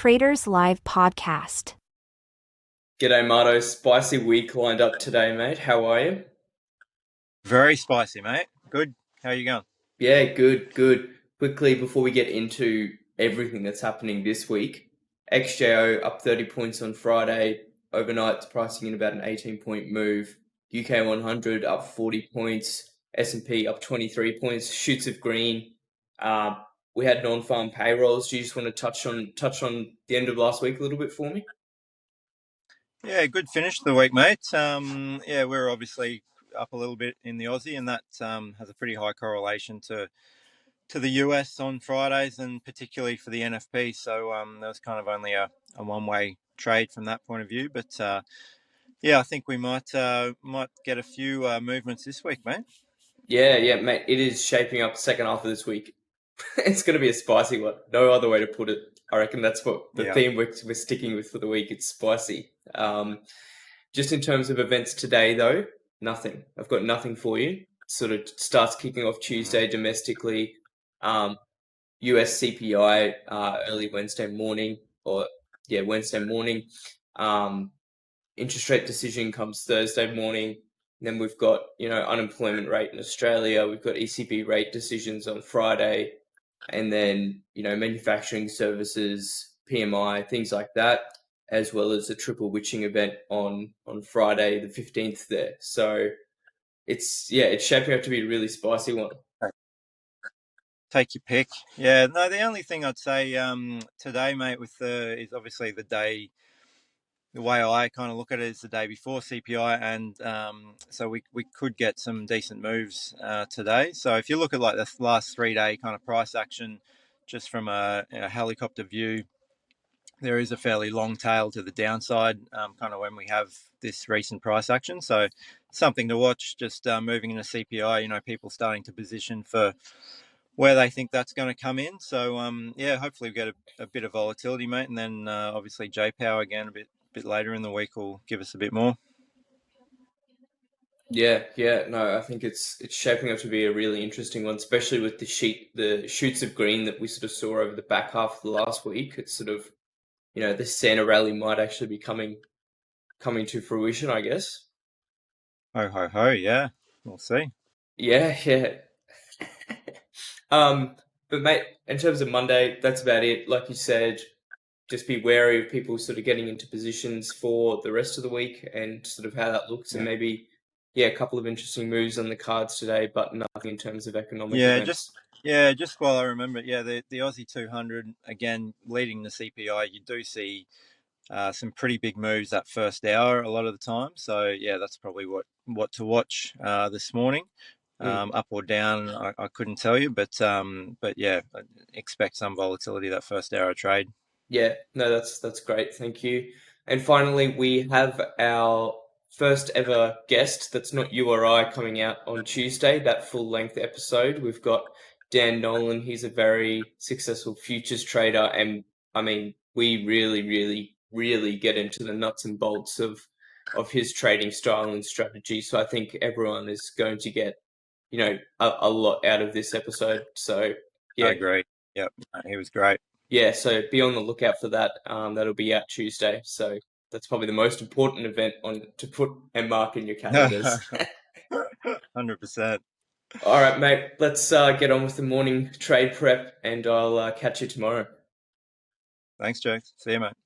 Traders Live podcast. G'day, Marto. Spicy week lined up today, mate. How are you? Very spicy, mate. Good. How are you going? Yeah, good, good. Quickly, before we get into everything that's happening this week, XJO up 30 points on Friday. Overnight's pricing in about an 18-point move. UK 100 up 40 points. S&P up 23 points. Shoots of green. We had non-farm payrolls. Do you just want to touch on the end of last week a little bit for me? Yeah, good finish to the week, mate. We're obviously up a little bit in the Aussie, and that has a pretty high correlation to the US on Fridays, and particularly for the NFP. So there was kind of only a one-way trade from that point of view. But I think we might get a few movements this week, mate. Yeah, mate. It is shaping up second half of this week. It's going to be a spicy one. No other way to put it. I reckon that's what the theme we're sticking with for the week. It's spicy. Just in terms of events today, though, nothing. I've got nothing for you. Sort of starts kicking off Tuesday domestically. US CPI early Wednesday morning. Interest rate decision comes Thursday morning. Then we've got, unemployment rate in Australia. We've got ECB rate decisions on Friday. And then, manufacturing services, PMI, things like that, as well as a triple witching event on Friday, the 15th there. So it's shaping up to be a really spicy one. Take your pick. Yeah, no, the only thing I'd say today, mate, is obviously the day. The way I kind of look at it is the day before CPI, and so we could get some decent moves today. So if you look at like the last 3-day kind of price action, just from a helicopter view, there is a fairly long tail to the downside, kind of when we have this recent price action. So something to watch. Just moving into CPI, people starting to position for where they think that's going to come in. So hopefully we get a bit of volatility, mate, and then obviously J-Power again a bit later in the week will give us a bit more. Yeah, no, I think it's shaping up to be a really interesting one, especially with the shoots of green that we sort of saw over the back half of the last week. It's sort of, the Santa rally might actually be coming to fruition, I guess. Ho, ho, ho, yeah. We'll see. Yeah. But mate, in terms of Monday, that's about it. Like you said, just be wary of people sort of getting into positions for the rest of the week and sort of how that looks, and maybe, a couple of interesting moves on the cards today, but nothing in terms of economic events. Just while I remember it, the Aussie 200, again, leading the CPI, you do see some pretty big moves that first hour a lot of the time. So, that's probably what to watch this morning. Up or down, I couldn't tell you, but I expect some volatility that first hour of trade. Yeah, no, that's great. Thank you. And finally, we have our first ever guest that's not you or I coming out on Tuesday, that full length episode. We've got Dan Nolan. He's a very successful futures trader. And I mean, we really, really, really get into the nuts and bolts of his trading style and strategy. So I think everyone is going to get, a lot out of this episode. So yeah. I agree. Yep, he was great. Yeah, so be on the lookout for that. That'll be out Tuesday. So that's probably the most important event to put and mark in your calendars. 100%. All right, mate. Let's get on with the morning trade prep, and I'll catch you tomorrow. Thanks, Joe. See you, mate.